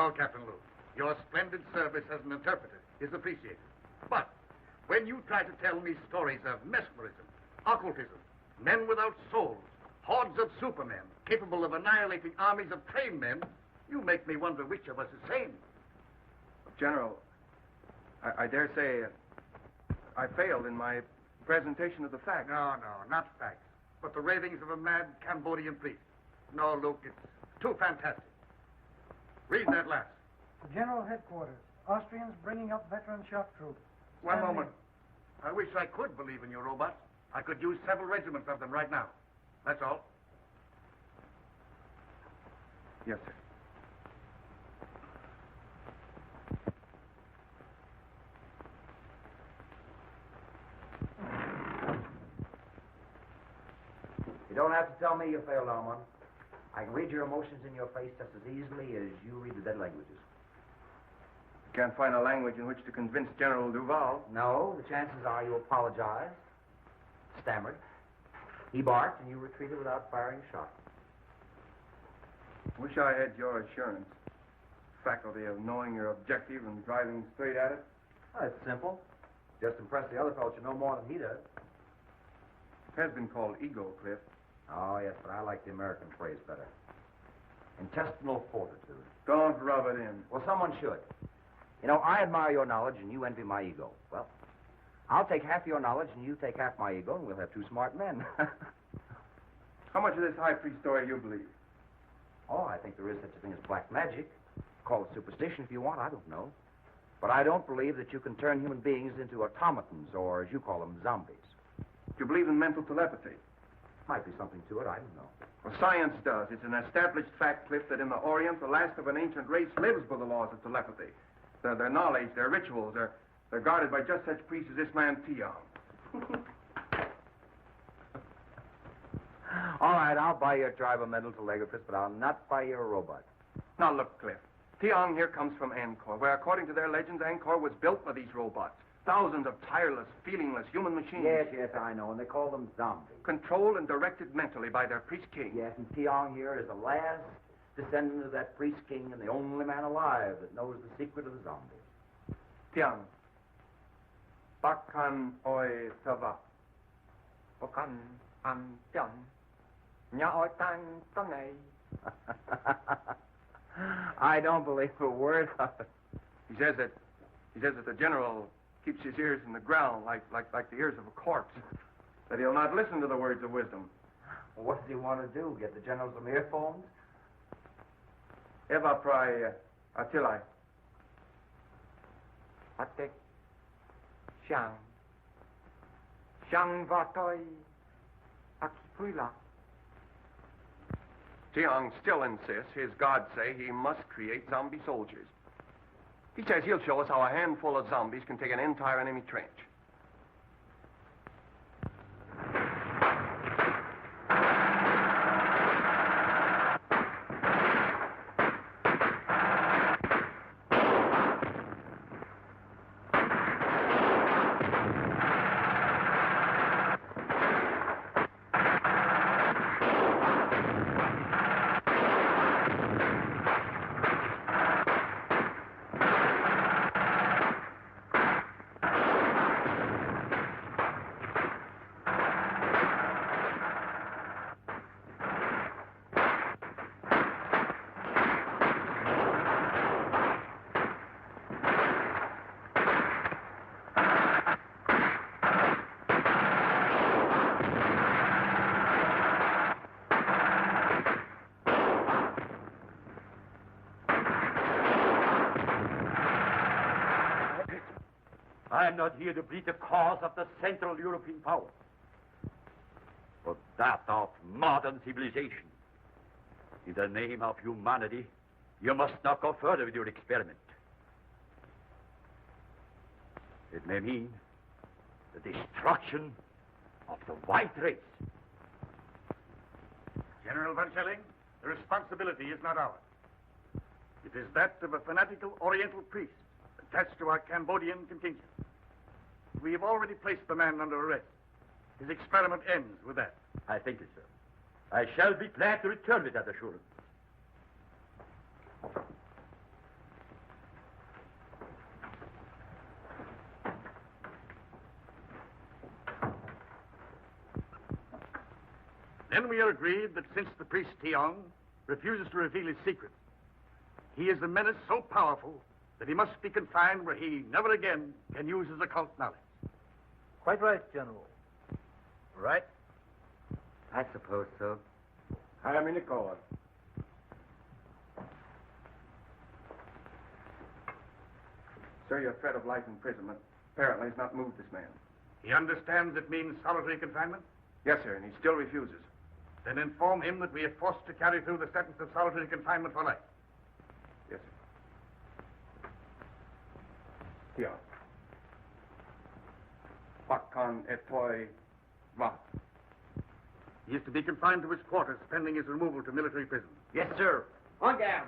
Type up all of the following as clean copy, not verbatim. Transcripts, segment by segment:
No, Captain Luke. Your splendid service as an interpreter is appreciated. But when you try to tell me stories of mesmerism, occultism, men without souls, hordes of supermen capable of annihilating armies of trained men, you make me wonder which of us is sane. General, I dare say I failed in my presentation of the facts. No, not facts, but the ravings of a mad Cambodian priest. No, Luke, it's too fantastic. Read that last. General Headquarters. Austrians bringing up veteran shock troops. One moment. I wish I could believe in your robots. I could use several regiments of them right now. That's all. Yes, sir. You don't have to tell me you failed, Almond. I can read your emotions in your face just as easily as you read the dead languages. You can't find a language in which to convince General Duval. No, the chances are you apologized, stammered. He barked, and you retreated without firing a shot. Wish I had your assurance. Faculty of knowing your objective and driving straight at it. Well, it's simple. Just impress the other fellow you know more than he does. It has been called ego, Cliff. Oh, yes, but I like the American phrase better. Intestinal fortitude. Don't rub it in. Well, someone should. You know, I admire your knowledge, and you envy my ego. Well, I'll take half your knowledge, and you take half my ego, and we'll have two smart men. How much of this high priest story you believe? Oh, I think there is such a thing as black magic. Call it superstition if you want, I don't know. But I don't believe that you can turn human beings into automatons, or as you call them, zombies. Do you believe in mental telepathy? Might be something to it, I don't know. Well, science does. It's an established fact, Cliff, that in the Orient, the last of an ancient race lives by the laws of telepathy. Their knowledge, their rituals, they're guarded by just such priests as this man, Tiong. All right, I'll buy your tribe a mental telegraphist, but I'll not buy your robot. Now, look, Cliff. Tiong here comes from Angkor, where, according to their legends, Angkor was built by these robots. Thousands of tireless, feelingless human machines. Yes, I know, and they call them zombies. Controlled and directed mentally by their priest king. Yes, and Tiong here is the last descendant of that priest king and the only man alive that knows the secret of the zombies. Tiong. Bakan oi tava. Bakan an tiang. Nya oi tang tangay. I don't believe a word of it. He says that the general keeps his ears in the ground like the ears of a corpse. That he'll not listen to the words of wisdom. Well, what does he want to do? Get the general some earphones? Eva prai atilai. Atek shang. Shang vatoi akipula. Tiong still insists his gods say he must create zombie soldiers. He says he'll show us how a handful of zombies can take an entire enemy trench. I'm not here to plead the cause of the Central European power, but that of modern civilization. In the name of humanity, you must not go further with your experiment. It may mean the destruction of the white race. General Van Schelling, the responsibility is not ours. It is that of a fanatical Oriental priest attached to our Cambodian contingent. We have already placed the man under arrest. His experiment ends with that. I thank you, sir. I shall be glad to return with that assurance. Then we are agreed that since the priest Tiong refuses to reveal his secrets, he is a menace so powerful that he must be confined where he never again can use his occult knowledge. Quite right, General. Right? I suppose so. I am in accord. Sir, your threat of life imprisonment apparently has not moved this man. He understands it means solitary confinement? Yes, sir, and he still refuses. Then inform him that we are forced to carry through the sentence of solitary confinement for life. Yes, sir. Here. Bakkan etoi va. He is to be confined to his quarters pending his removal to military prison. Yes, sir. On down.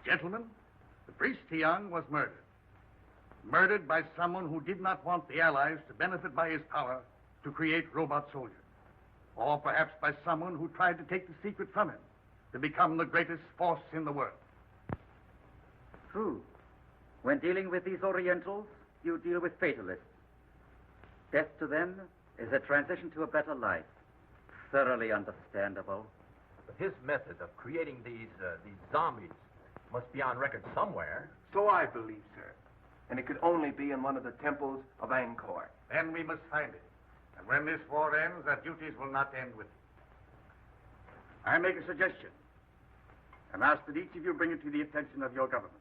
Gentlemen, the priest Tiong was murdered. Murdered by someone who did not want the Allies to benefit by his power to create robot soldiers. Or perhaps by someone who tried to take the secret from him to become the greatest force in the world. True. When dealing with these Orientals, you deal with fatalists. Death to them is a transition to a better life. Thoroughly understandable. But his method of creating these zombies must be on record somewhere. So I believe, sir. And it could only be in one of the temples of Angkor. Then we must find it. And when this war ends, our duties will not end with it. I make a suggestion and ask that each of you bring it to the attention of your government.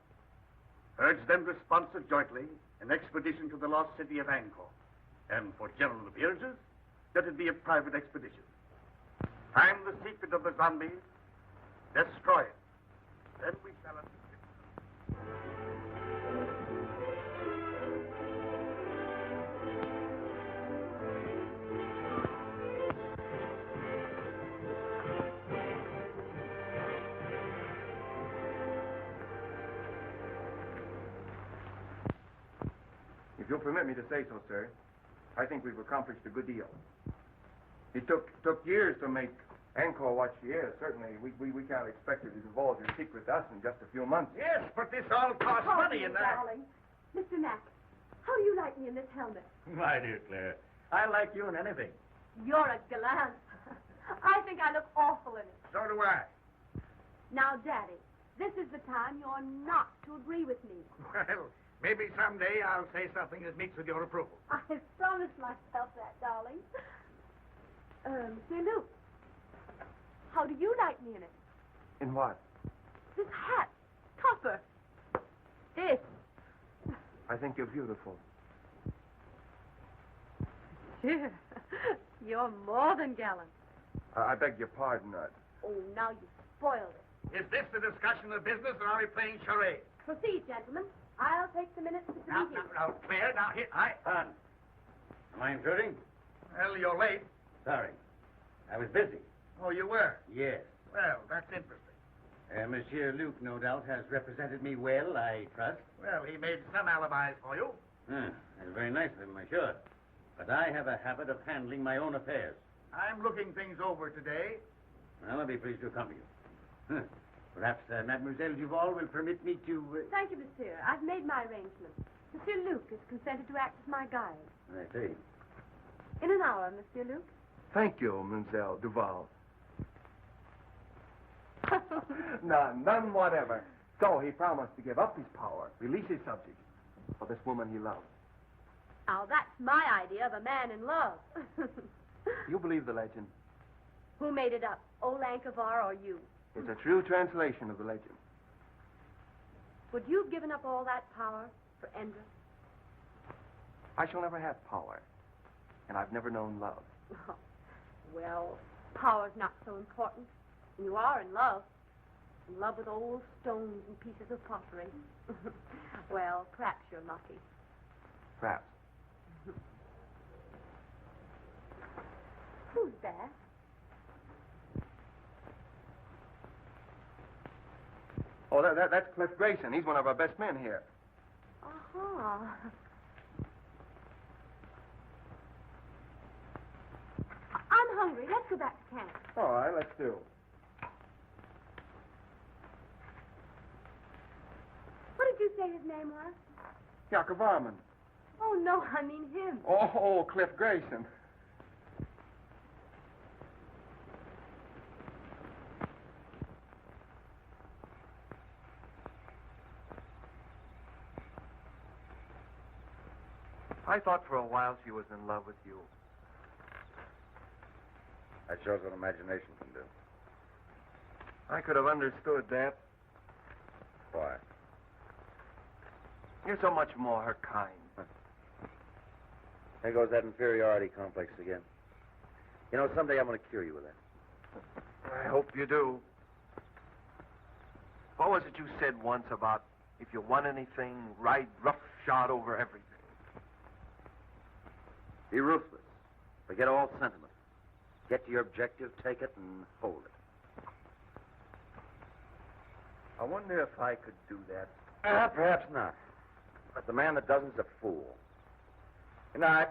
Urge them to sponsor jointly an expedition to the lost city of Angkor. And for general appearances, let it be a private expedition. Find the secret of the zombies, destroy it. Then we shall If you'll permit me to say so, sir, I think we've accomplished a good deal. It took years to make Angkor what she is. Certainly, we can't expect her to divulge her secret to us in just a few months. Yes, but this all costs money and that. Darling. Mr. Mack, how do you like me in this helmet? My dear Claire, I like you in anything. You're a gallant. I think I look awful in it. So do I. Now, Daddy, this is the time you're not to agree with me. Well, maybe someday I'll say something that meets with your approval. I've promised myself that, darling. Say, Luke, how do you like me in it? In what? This hat. Topper. This. I think you're beautiful. Sure. You're more than gallant. I beg your pardon. Oh, now you spoiled it. Is this the discussion of business, or are we playing charades? Proceed, gentlemen. I'll take the minutes to Now, meeting. Claire, now, here, Pardon. Am I intruding? Well, you're late. Sorry. I was busy. Oh, you were? Yes. Well, that's interesting. Monsieur Luke, no doubt, has represented me well, I trust. Well, he made some alibis for you. That's very nice of him, I should. But I have a habit of handling my own affairs. I'm looking things over today. Well, I'll be pleased to accompany you. Perhaps Mademoiselle Duval will permit me to... Thank you, monsieur. I've made my arrangements. Monsieur Luke has consented to act as my guide. I see. In an hour, Monsieur Luke. Thank you, Mademoiselle Duval. None whatever. So he promised to give up his power, release his subjects for this woman he loves. Now, that's my idea of a man in love. You believe the legend? Who made it up, old Ankavar or you? It's a true translation of the legend. Would you have given up all that power for Endra? I shall never have power, and I've never known love. Well, power's not so important. And you are in love with old stones and pieces of pottery. Well, perhaps you're lucky. Perhaps. Who's there? Oh, that's Cliff Grayson. He's one of our best men here. Uh-huh. I'm hungry. Let's go back to camp. All right, let's do. What did you say his name was? Yaakov Arman. Oh, no, I mean him. Oh, Cliff Grayson. I thought for a while she was in love with you. That shows what imagination can do. I could have understood that. Why? You're so much more her kind. There goes that inferiority complex again. You know, someday I'm going to cure you with that. I hope you do. What was it you said once about if you want anything, ride roughshod over everything? Be ruthless. Forget all sentiment. Get to your objective, take it, and hold it. I wonder if I could do that. Perhaps not. But the man that doesn't is a fool. Good night.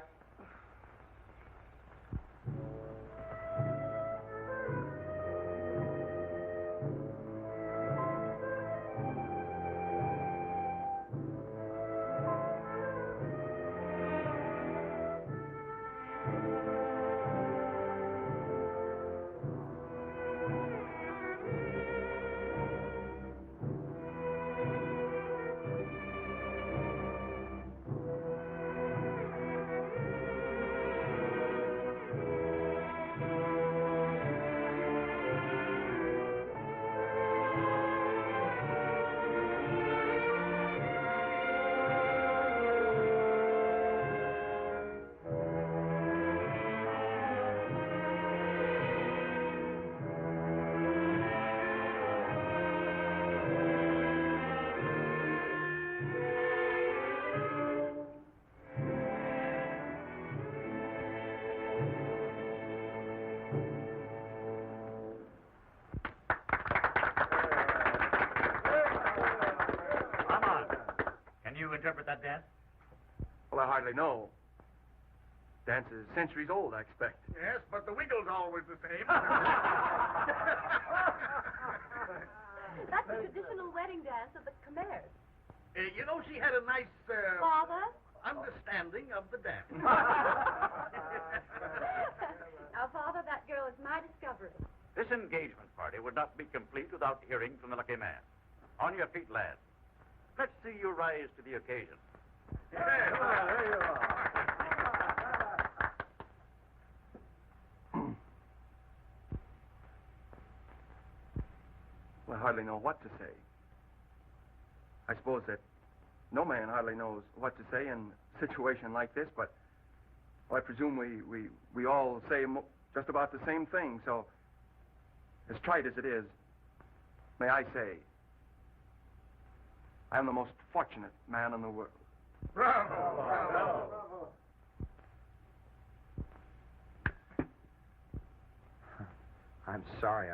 Interpret that dance? Well, I hardly know. Dance is centuries old, I expect. Yes, but the wiggle's always the same. That's the traditional wedding dance of the Khmers. You know, she had a nice Father? understanding of the dance. Now, Father, that girl is my discovery. This engagement party would not be complete without hearing from the lucky man. On your feet, lads. Let's see you rise to the occasion. There you are. Well, I hardly know what to say. I suppose that no man hardly knows what to say in a situation like this, but well, I presume we all say just about the same thing, so as trite as it is, may I say, I am the most fortunate man in the world. Bravo! Bravo! I'm sorry.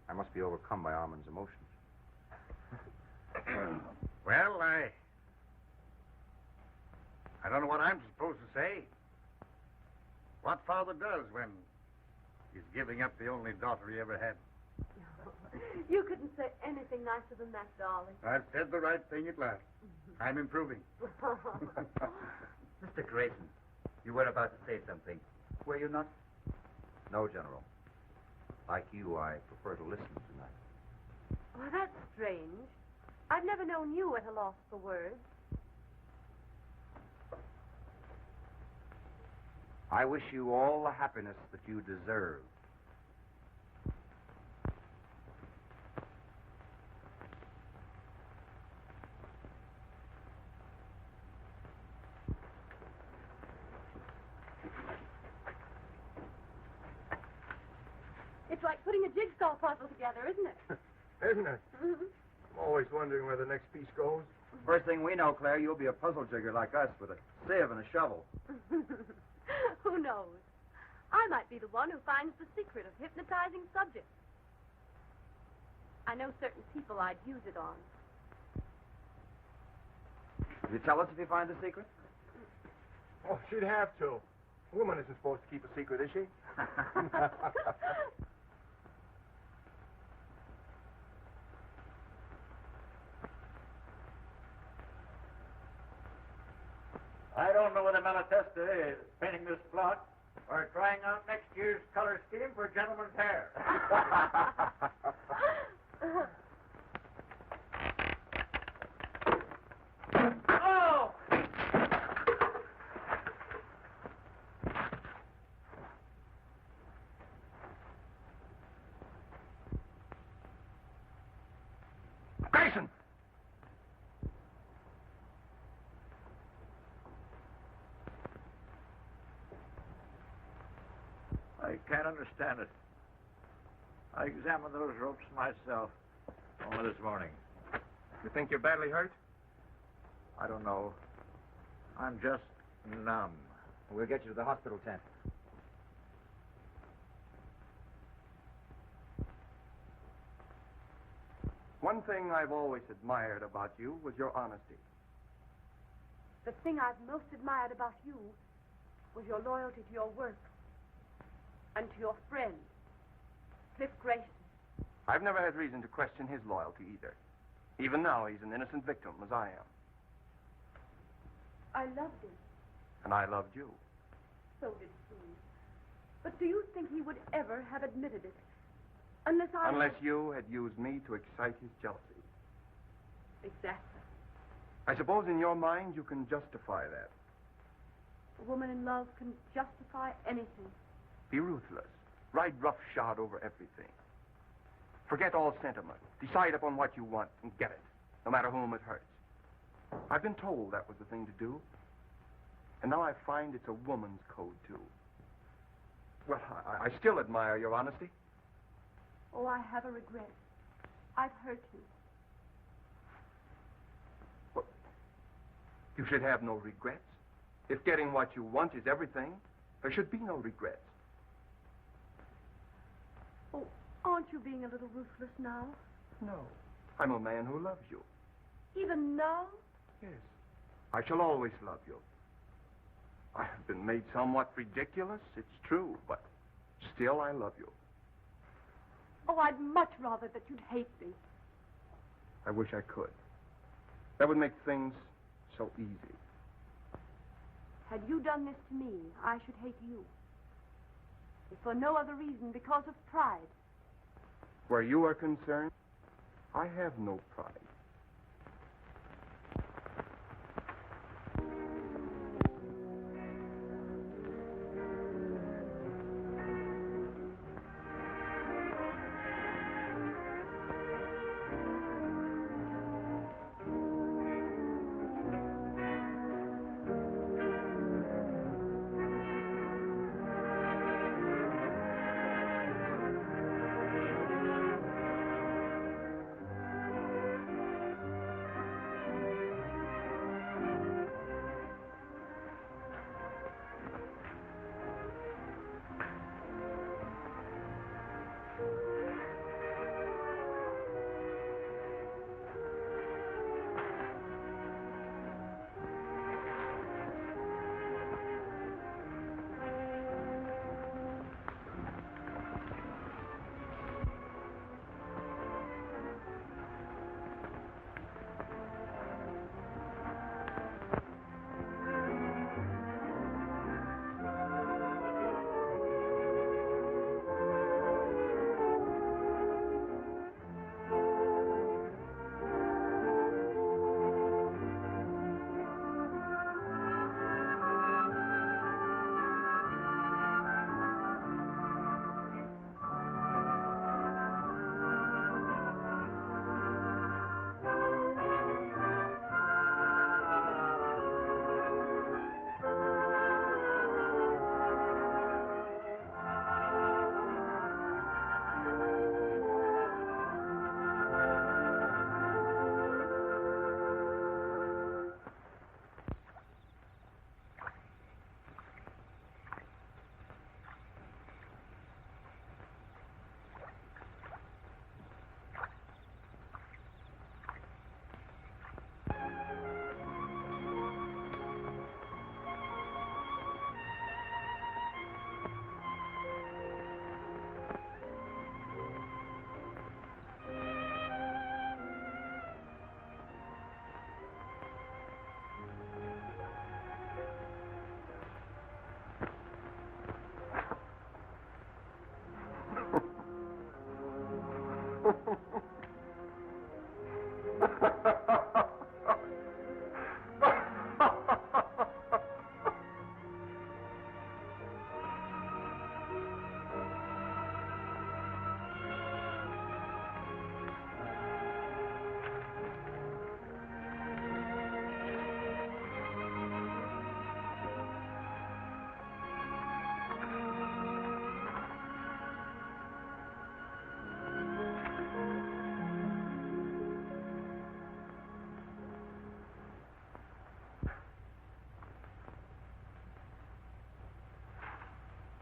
I must be overcome by Armand's emotions. Well, I don't know what I'm supposed to say. What father does when he's giving up the only daughter he ever had. You couldn't say anything nicer than that, darling. I've said the right thing at last. I'm improving. Mr. Grayson, you were about to say something. Were you not? No, General. Like you, I prefer to listen tonight. Well, that's strange. I've never known you at a loss for words. I wish you all the happiness that you deserve. It's like putting a jigsaw puzzle together, isn't it? Isn't it? I'm always wondering where the next piece goes. First thing we know, Claire, you'll be a puzzle jigger like us with a sieve and a shovel. Who knows? I might be the one who finds the secret of hypnotizing subjects. I know certain people I'd use it on. Will you tell us if you find the secret? Oh, she'd have to. A woman isn't supposed to keep a secret, is she? I don't know whether Malatesta is painting this plot or trying out next year's color scheme for gentlemen's hair. Oh! Grayson! I can't understand it. I examined those ropes myself only this morning. You think you're badly hurt? I don't know. I'm just numb. We'll get you to the hospital tent. One thing I've always admired about you was your honesty. The thing I've most admired about you was your loyalty to your work and to your friend, Cliff Grayson. I've never had reason to question his loyalty either. Even now, he's an innocent victim, as I am. I loved him. And I loved you. So did he. But do you think he would ever have admitted it? Unless you had used me to excite his jealousy. Exactly. I suppose in your mind you can justify that. A woman in love can justify anything. Be ruthless. Ride roughshod over everything. Forget all sentiment. Decide upon what you want and get it, no matter whom it hurts. I've been told that was the thing to do. And now I find it's a woman's code, too. Well, I still admire your honesty. Oh, I have a regret. I've hurt you. Well, you should have no regrets. If getting what you want is everything, there should be no regrets. Oh, aren't you being a little ruthless now? No. I'm a man who loves you. Even now? Yes. I shall always love you. I have been made somewhat ridiculous, it's true, but still I love you. Oh, I'd much rather that you'd hate me. I wish I could. That would make things so easy. Had you done this to me, I should hate you. If for no other reason, because of pride. Where you are concerned, I have no pride.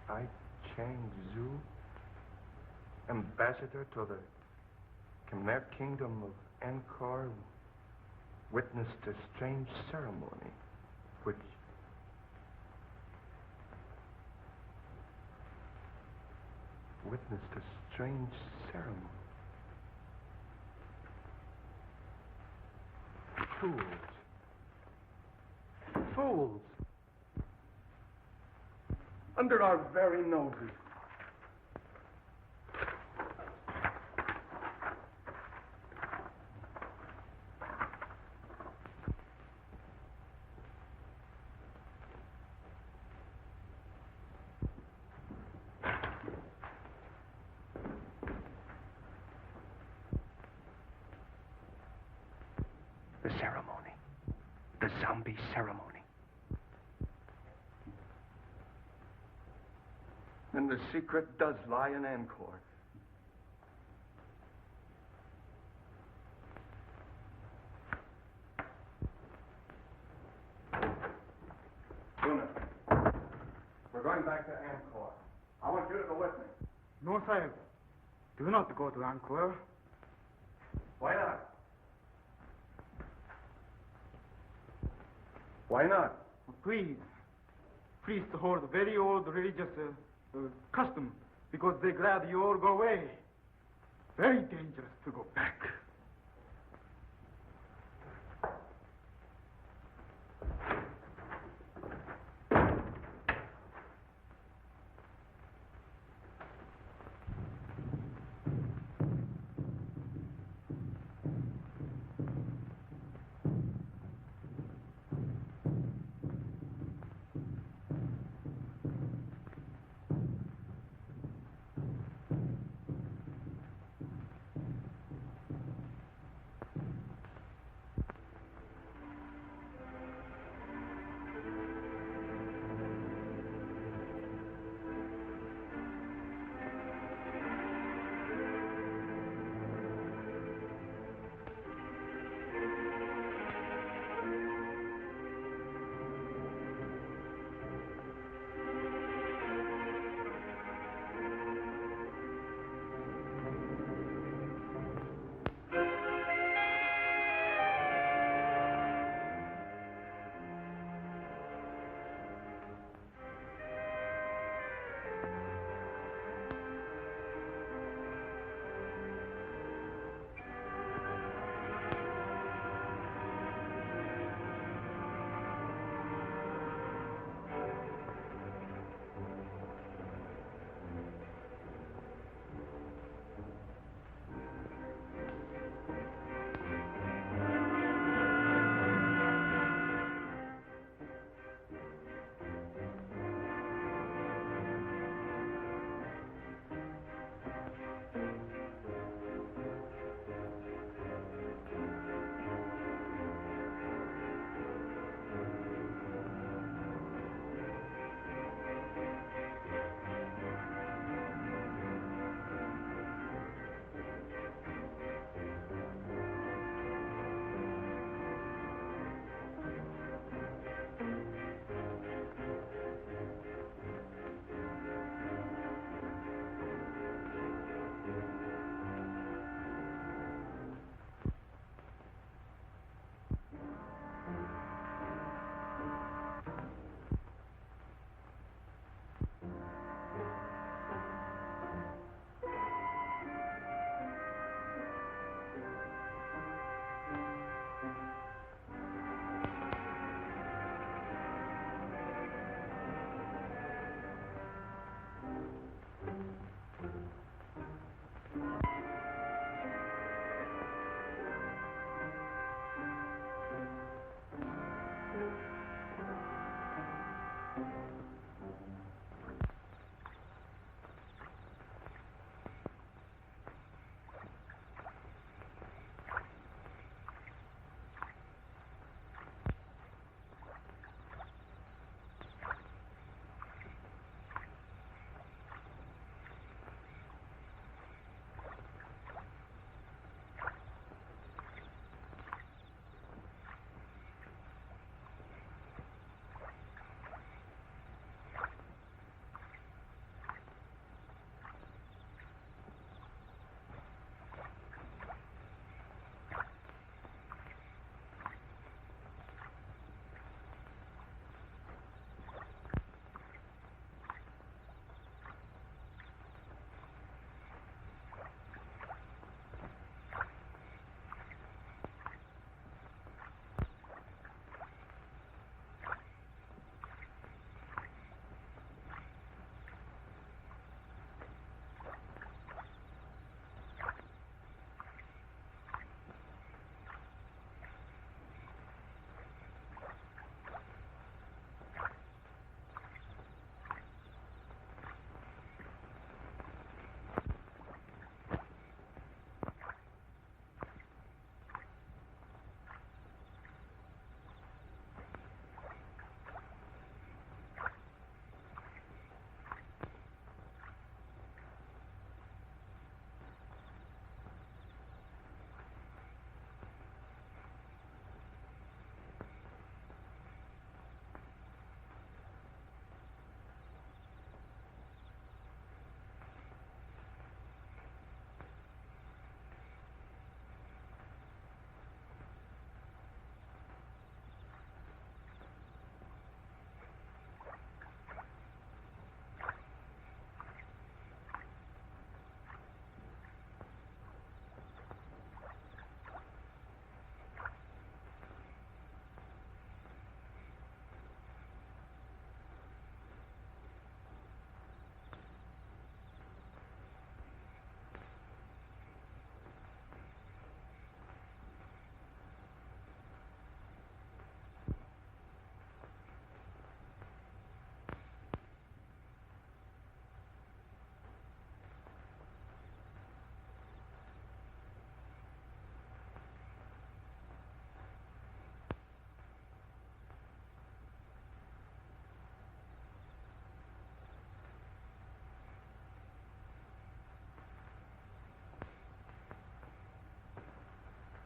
I, Chang Zhu, ambassador to the Khmer kingdom of Angkor, witnessed a strange ceremony which Fools! Under our very noses. The ceremony. The zombie ceremony. And the secret does lie in Angkor. Luna, we're going back to Angkor. I want you to go with me. No, Sahib. Do not go to Angkor. Why not? Why not? Please. Priests hold very old religious custom because they glad you all go away. Very dangerous to go back.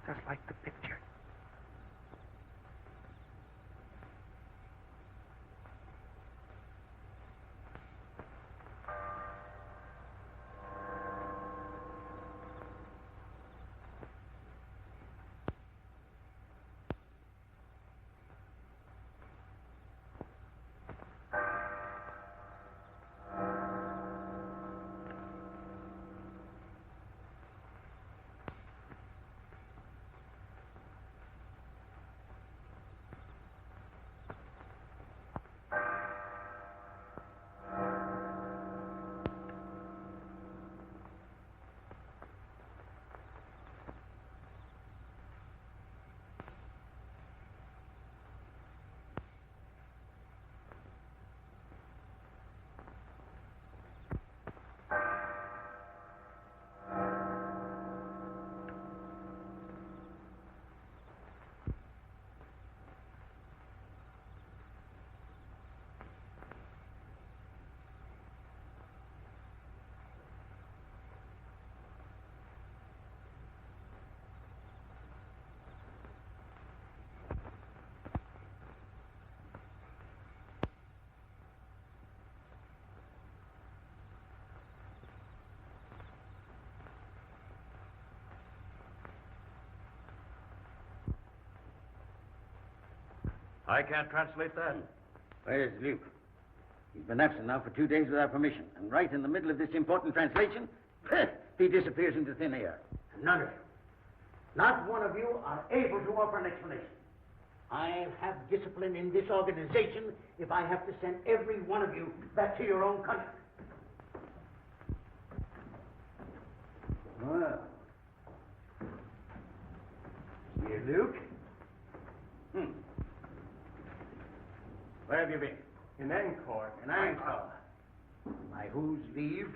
Just like the picture. I can't translate that. Where's Luke? He's been absent now for 2 days without permission. And right in the middle of this important translation, he disappears into thin air. None of you, not one of you, are able to offer an explanation. I have discipline in this organization if I have to send every one of you back to your own country. Well. Here, Luke. Where have you been? In Angkor. In Angkor. By whose leave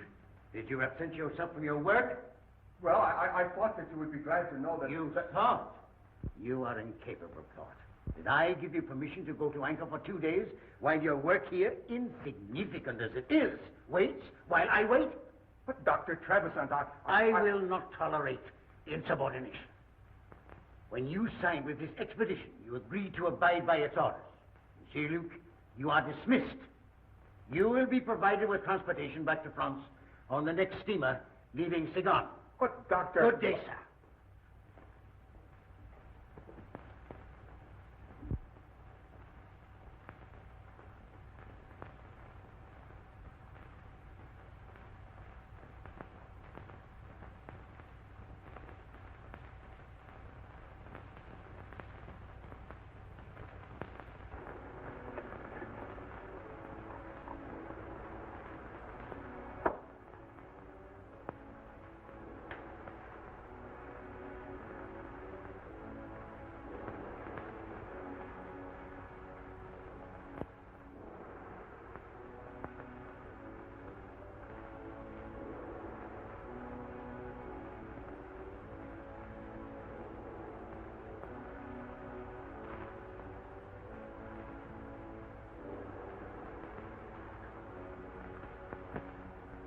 did you absent yourself from your work? Well, I thought that you would be glad to know that... You thought? You are incapable of thought. Did I give you permission to go to Angkor for 2 days while your work here, insignificant as it is, waits while I wait? But Dr. Trevisan, I will not tolerate insubordination. When you signed with this expedition, you agreed to abide by its orders. You see, Luke, you are dismissed. You will be provided with transportation back to France on the next steamer leaving Saigon. But, Doctor... Good day, sir.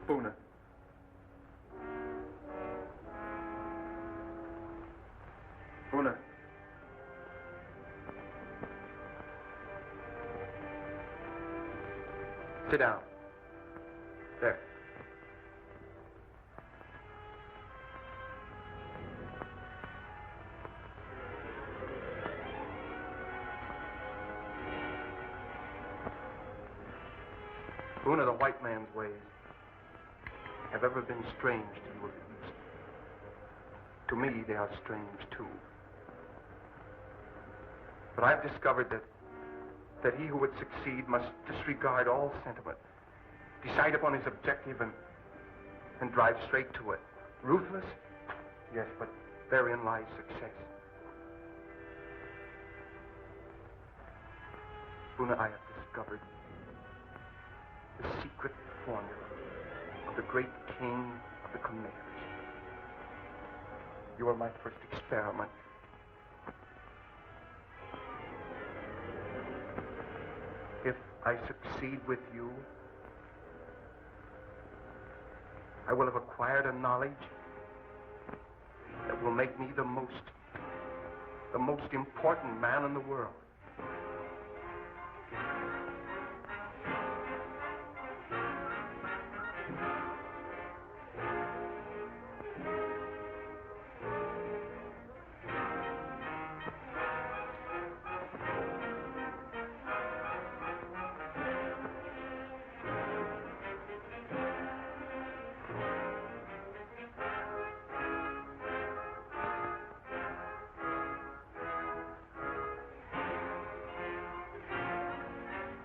Buna. Buna. Sit down. There. Buna, the white man's ways have ever been strange to you of the East. To me, they are strange, too. But I've discovered that he who would succeed must disregard all sentiment, decide upon his objective, and drive straight to it. Ruthless? Yes, but therein lies success. Buna, I have discovered the secret formula of the great king of the Khmers. You are my first experiment. If I succeed with you, I will have acquired a knowledge that will make me the most The most important man in the world.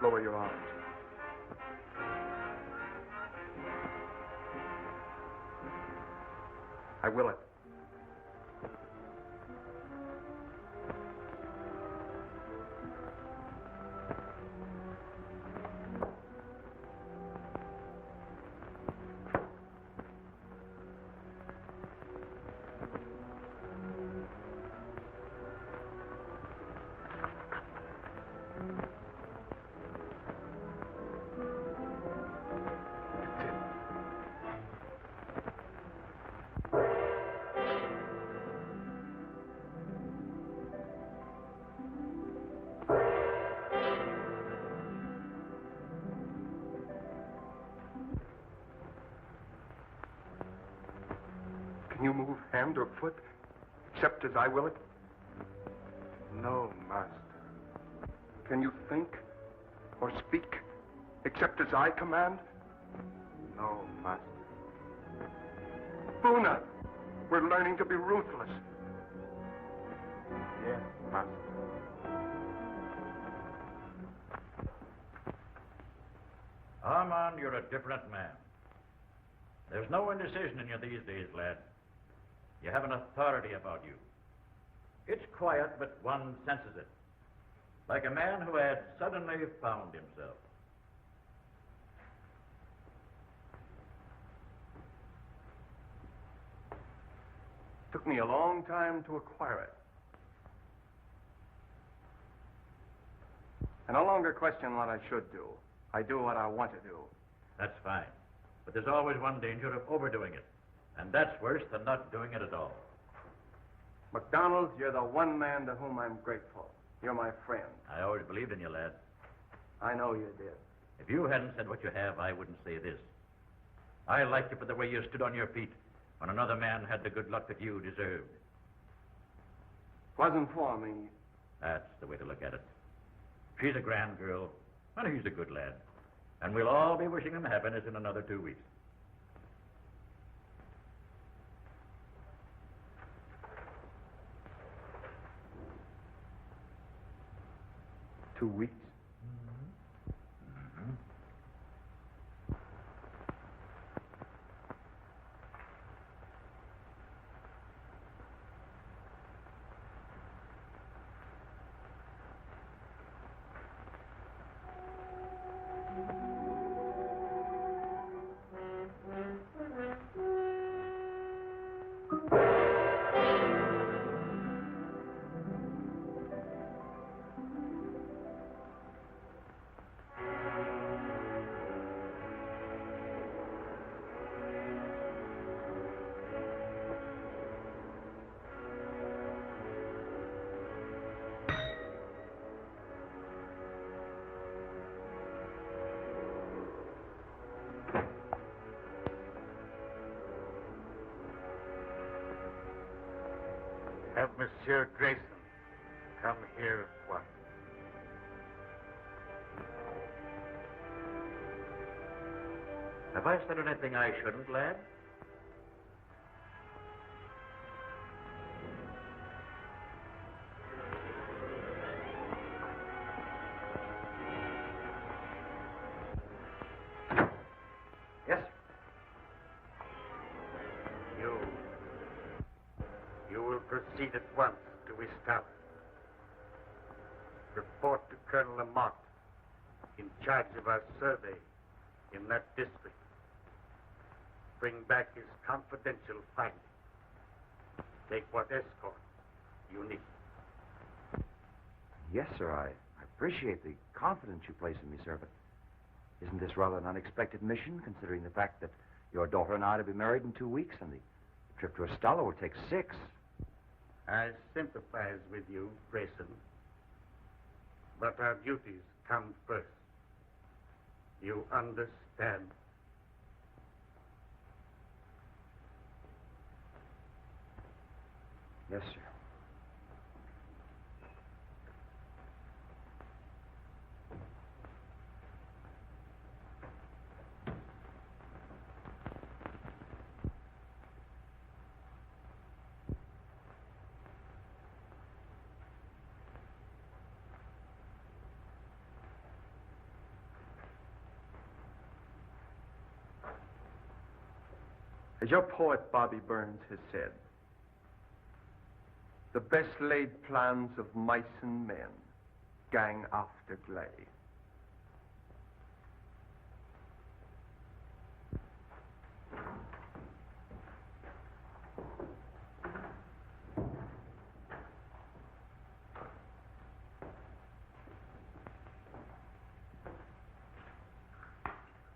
Lower your arms. I will it. Can you move hand or foot, except as I will it? No, Master. Can you think or speak, except as I command? No, Master. Buna, we're learning to be ruthless. Yes, Master. Armand, you're a different man. There's no indecision in you these days, lad. You have an authority about you. It's quiet, but one senses it. Like a man who had suddenly found himself. Took me a long time to acquire it. I no longer question what I should do. I do what I want to do. That's fine. But there's always one danger of overdoing it. And that's worse than not doing it at all. McDonald, you're the one man to whom I'm grateful. You're my friend. I always believed in you, lad. I know you did. If you hadn't said what you have, I wouldn't say this. I liked you for the way you stood on your feet when another man had the good luck that you deserved. Wasn't for me. That's the way to look at it. She's a grand girl, and he's a good lad. And we'll all be wishing him happiness in another 2 weeks. Two weeks? Have Monsieur Grayson come here at once. Have I said anything I shouldn't, lad? Yes, sir. You will proceed at once to Wisconsin. Report to Colonel Lamont, in charge of our survey in that district. Bring back his confidential findings. Take what escort you need. Yes, sir. I appreciate the confidence you place in me, sir, but isn't this rather an unexpected mission, considering the fact that your daughter and I are to be married in 2 weeks, and the trip to Estella will take 6? I sympathize with you, Grayson. But our duties come first. You understand? Yes, sir. As your poet Bobby Burns has said, the best laid plans of mice and men gang after gley.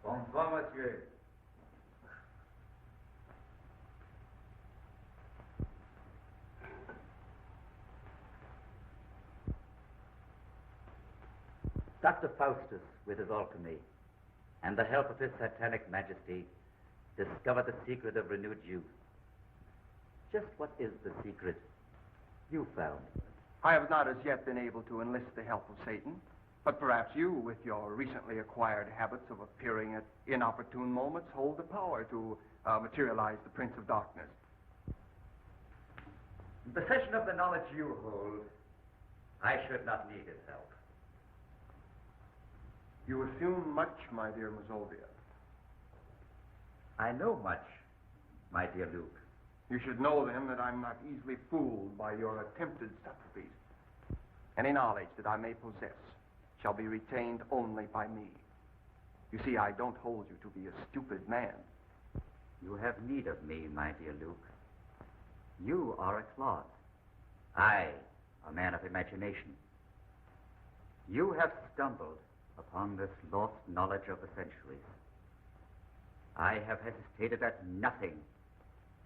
Bonsoir, monsieur. Dr. Faustus, with his alchemy, and the help of his satanic majesty, discovered the secret of renewed youth. Just what is the secret you found? I have not as yet been able to enlist the help of Satan, but perhaps you, with your recently acquired habits of appearing at inopportune moments, hold the power to materialize the Prince of Darkness. In possession of the knowledge you hold, I should not need his help. You assume much, my dear Mazovia. I know much, my dear Luke. You should know, then, that I'm not easily fooled by your attempted subtleties. Any knowledge that I may possess shall be retained only by me. You see, I don't hold you to be a stupid man. You have need of me, my dear Luke. You are a clod. I, a man of imagination. You have stumbled upon this lost knowledge of the centuries. I have hesitated at nothing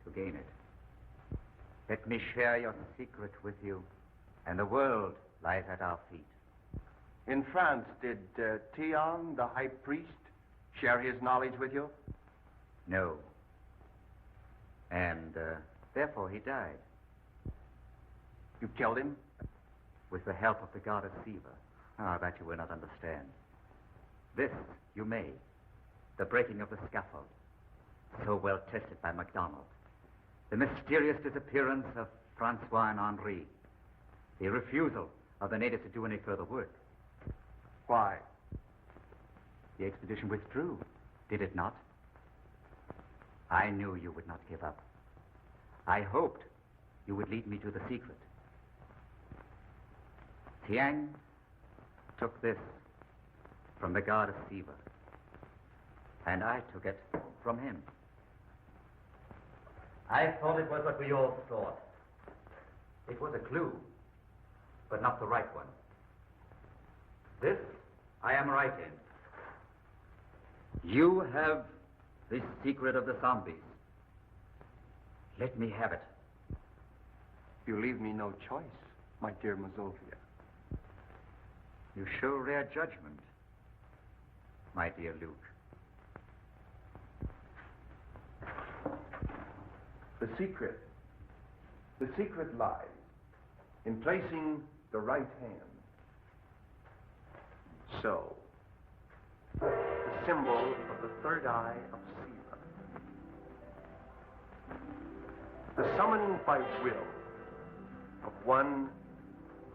to gain it. Let me share your secret with you, and the world lies at our feet. In France, did Theon, the high priest, share his knowledge with you? No. And therefore he died. You killed him? With the help of the goddess Siva. Ah, that you will not understand. This you may. The breaking of the scaffold, so well tested by MacDonald. The mysterious disappearance of Francois and Henri. The refusal of the natives to do any further work. Why? The expedition withdrew, did it not? I knew you would not give up. I hoped you would lead me to the secret. Tiang took this from the goddess Siva, and I took it from him. I thought it was what we all thought. It was a clue, but not the right one. This I am right in. You have the secret of the zombies. Let me have it. You leave me no choice, my dear Mazovia. You show rare judgment, my dear Luke. The secret lies in placing the right hand. So, the symbol of the third eye of Siva. The summoning by will of one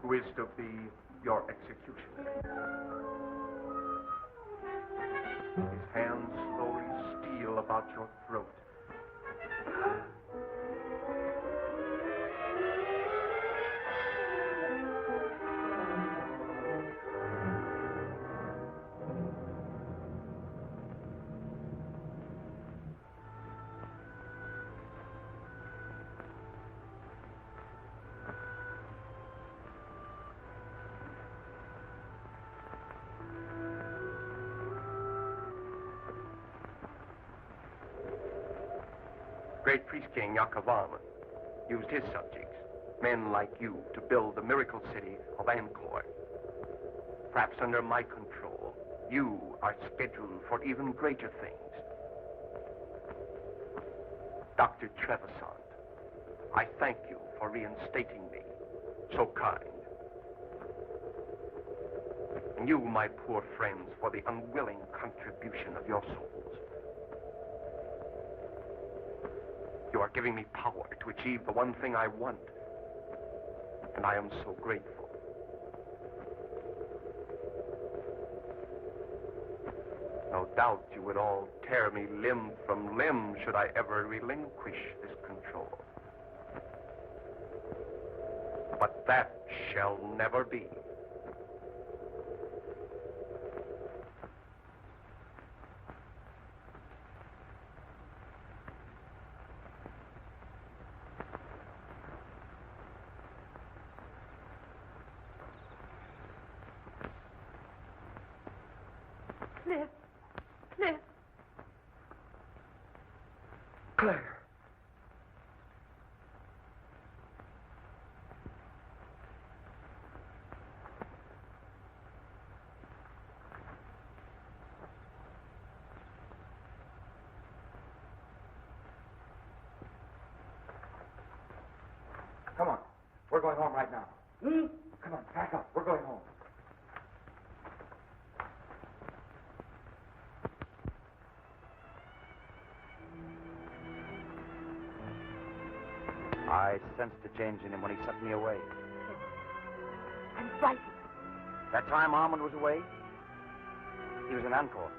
who is to be your executioner. His hands slowly steal about your throat. Great priest king Yakavan used his subjects Men like you to build the miracle city of Ancor. Perhaps under my control, you are scheduled for even greater things. Dr. Trevisant, I thank you for reinstating me. So kind. And you, my poor friends, for the unwilling contribution of your souls. You are giving me power to achieve the one thing I want. And I am so grateful. No doubt you would all tear me limb from limb should I ever relinquish this control. But that shall never be. Cliff. Cliff. Claire. Come on. We're going home right now. Come on, pack up. We're going home. I sensed a change in him when he sent me away. I'm frightened. That time Armand was away, he was in Ancor.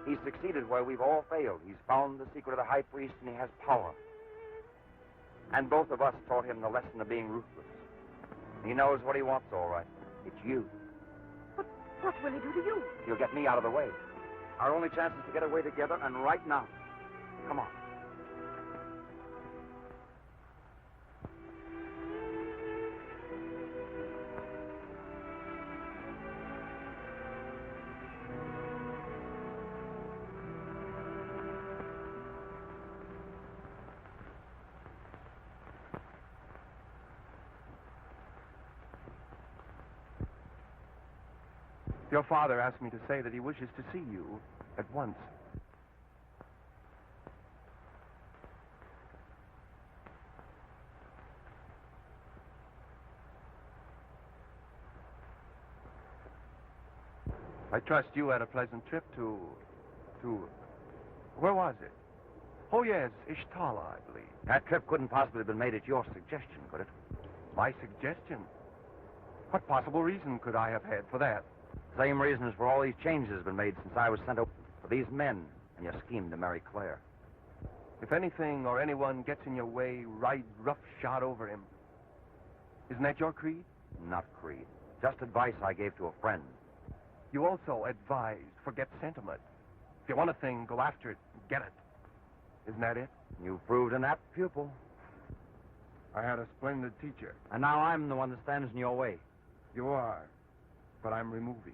He's succeeded where we've all failed. He's found the secret of the high priest, and he has power. And both of us taught him the lesson of being ruthless. He knows what he wants, all right. It's you. But what will he do to you? He'll get me out of the way. Our only chance is to get away together, and right now. Come on. Your father asked me to say that he wishes to see you at once. I trust you had a pleasant trip to... Where was it? Oh, yes, Ishtala, I believe. That trip couldn't possibly have been made at your suggestion, could it? My suggestion? What possible reason could I have had for that? Same reasons for all these changes have been made since I was sent over. For these men and your scheme to marry Claire. If anything or anyone gets in your way, ride roughshod over him. Isn't that your creed? Not creed. Just advice I gave to a friend. You also advised forget sentiment. If you want a thing, go after it and get it. Isn't that it? You proved an apt pupil. I had a splendid teacher. And now I'm the one that stands in your way. You are, but I'm removing you.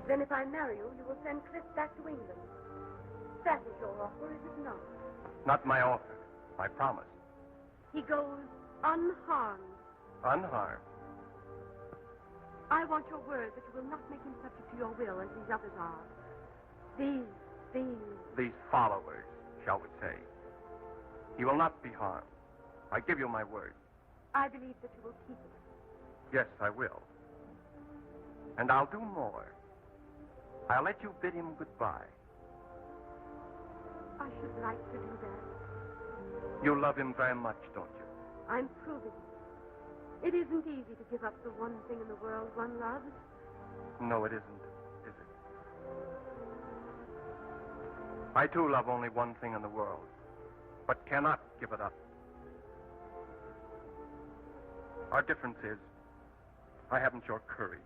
Then if I marry you, you will send Cliff back to England. That is your offer, is it not? Not my offer. My promise. He goes unharmed. Unharmed. I want your word that you will not make him subject to your will as these others are. These followers, shall we say. He will not be harmed. I give you my word. I believe that you will keep it. Yes, I will. And I'll do more. I'll let you bid him goodbye. I should like to do that. You love him very much, don't you? I'm proving it. It isn't easy to give up the one thing in the world one loves. No, it isn't, is it? I, too, love only one thing in the world, but cannot give it up. Our difference is, I haven't your courage.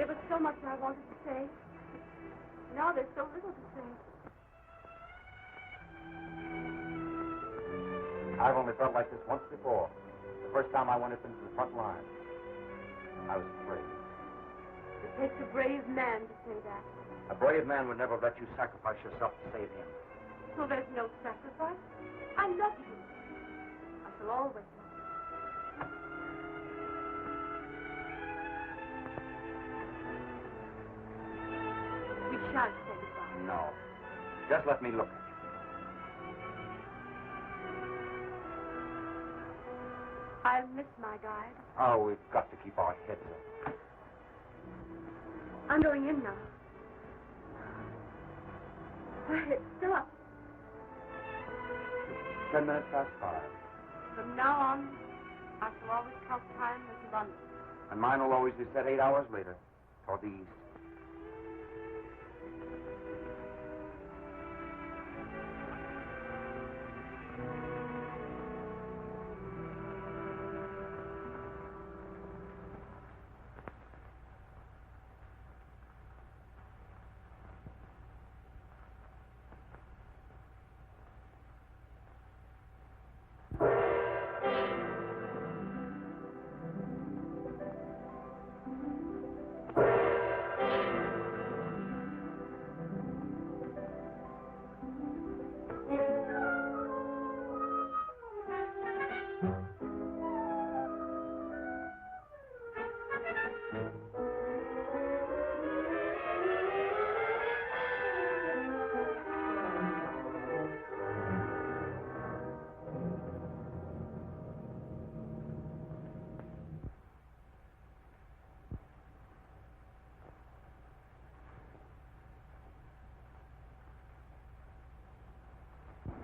There was so much I wanted to say. Now there's so little to say. I've only felt like this once before. The first time I went up into the front line. I was afraid. It takes a brave man to say that. A brave man would never let you sacrifice yourself to save him. So there's no sacrifice. I love you. I shall always love you. We shan't say goodbye. No. Just let me look at you. I'll miss my guide. Oh, we've got to keep our heads up. I'm going in now. It's still up. 10 minutes past 5. From now on, I shall always count time as London. And mine will always be set 8 hours later, toward the east.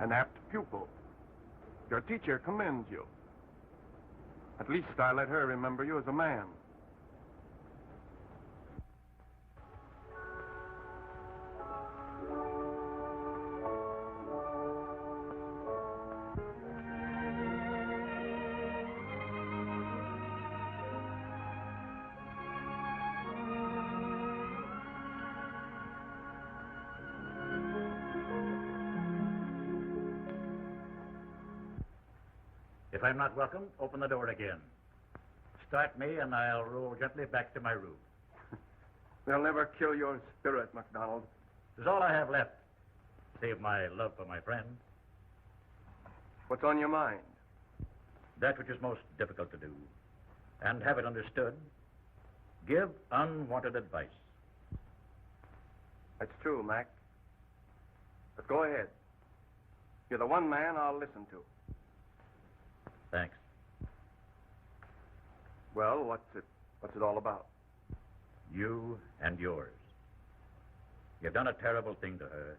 An apt pupil. Your teacher commends you. At least I let her remember you as a man. If I'm not welcome, open the door again. Start me, and I'll roll gently back to my room. They'll never kill your spirit, MacDonald. It's all I have left, save my love for my friend. What's on your mind? That which is most difficult to do, and have it understood. Give unwanted advice. That's true, Mac. But go ahead. You're the one man I'll listen to. Thanks. Well, what's it all about? You and yours. You've done a terrible thing to her.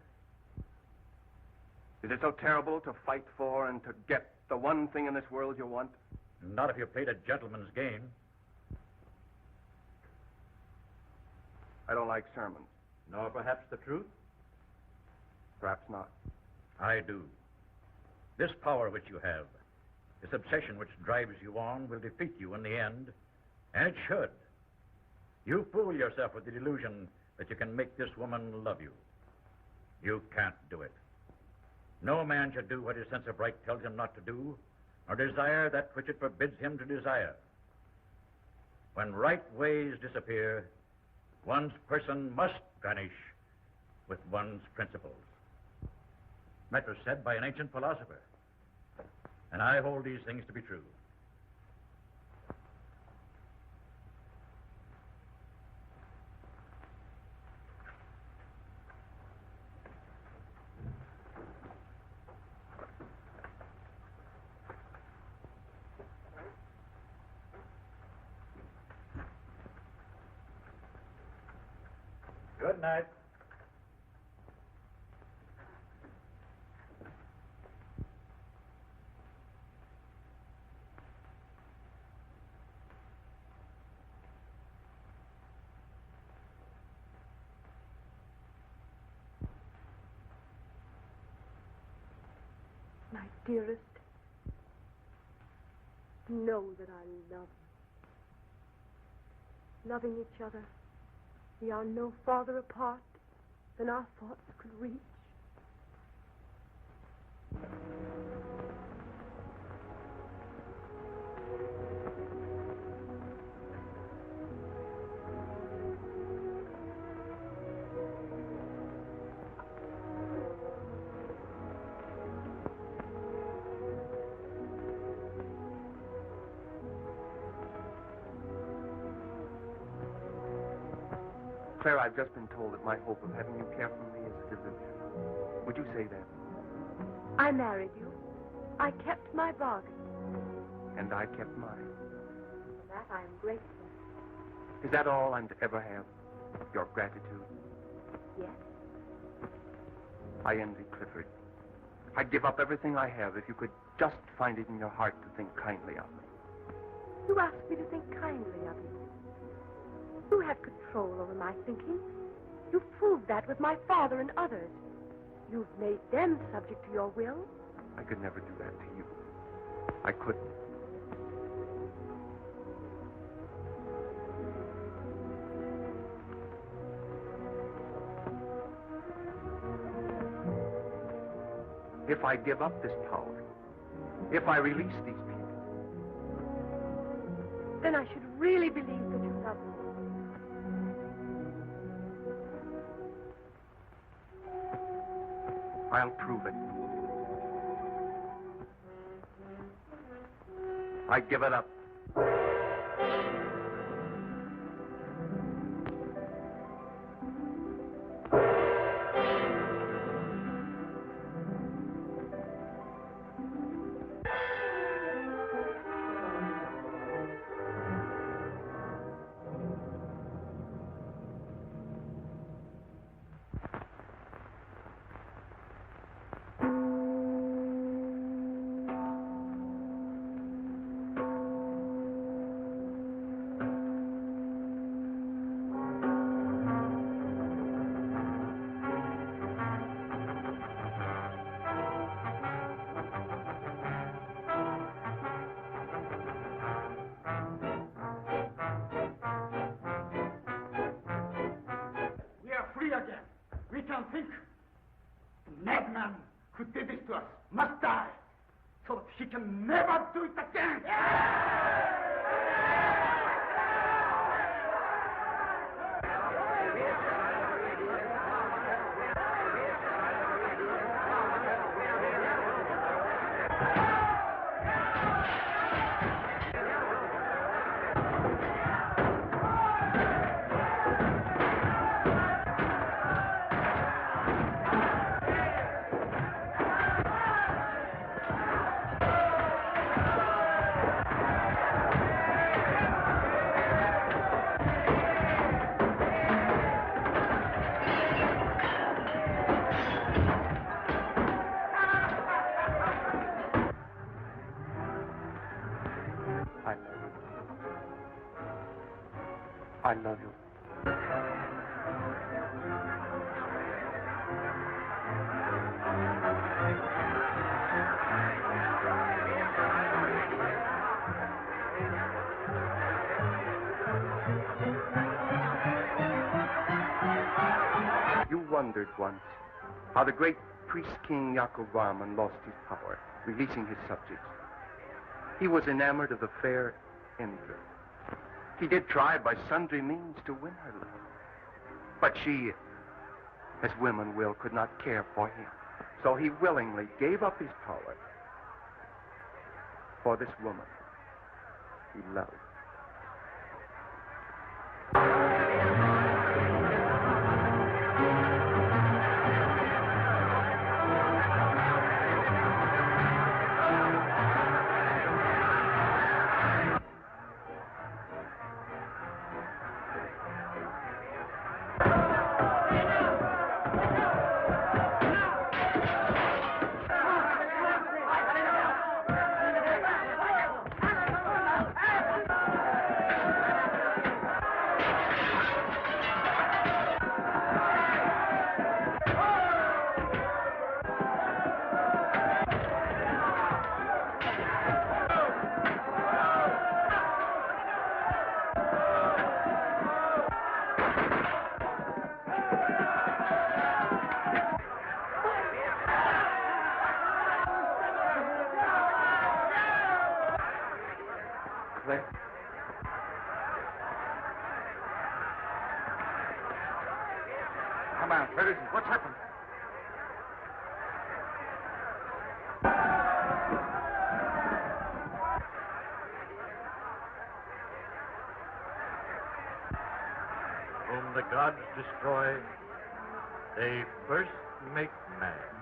Is it so terrible to fight for and to get the one thing in this world you want? Not if you played a gentleman's game. I don't like sermons. Nor perhaps the truth? Perhaps not. I do. This power which you have, this obsession which drives you on, will defeat you in the end. And it should. You fool yourself with the delusion that you can make this woman love you. You can't do it. No man should do what his sense of right tells him not to do, or desire that which it forbids him to desire. When right ways disappear, one's person must vanish with one's principles. That was said by an ancient philosopher. And I hold these things to be true. Good night. My dearest, know that I love you. Loving each other We are no farther apart than our thoughts could reach. Claire, I've just been told that my hope of having you care for me is a delusion. Would you say that? I married you. I kept my bargain. And I kept mine. For that I am grateful. Is that all I'm to ever have? Your gratitude? Yes. I envy Clifford. I'd give up everything I have if you could just find it in your heart to think kindly of me. You asked me to think kindly of you. You have control over my thinking. You've proved that with my father and others. You've made them subject to your will. I could never do that to you. I couldn't. If I give up this power, if I release these people, then I should really believe that you love me. I'll prove it. I give it up. We are free again. We can think. The madman who did this to us must die, so that he can never do it again. I love you. You wondered once how the great priest-king Yaakov Barman lost his power, releasing his subjects. He was enamored of the fair Indra. He did try by sundry means to win her love. But she, as women will, could not care for him. So he willingly gave up his power for this woman he loved. command. Where is he? What's happened? Whom the gods destroy, they first make man.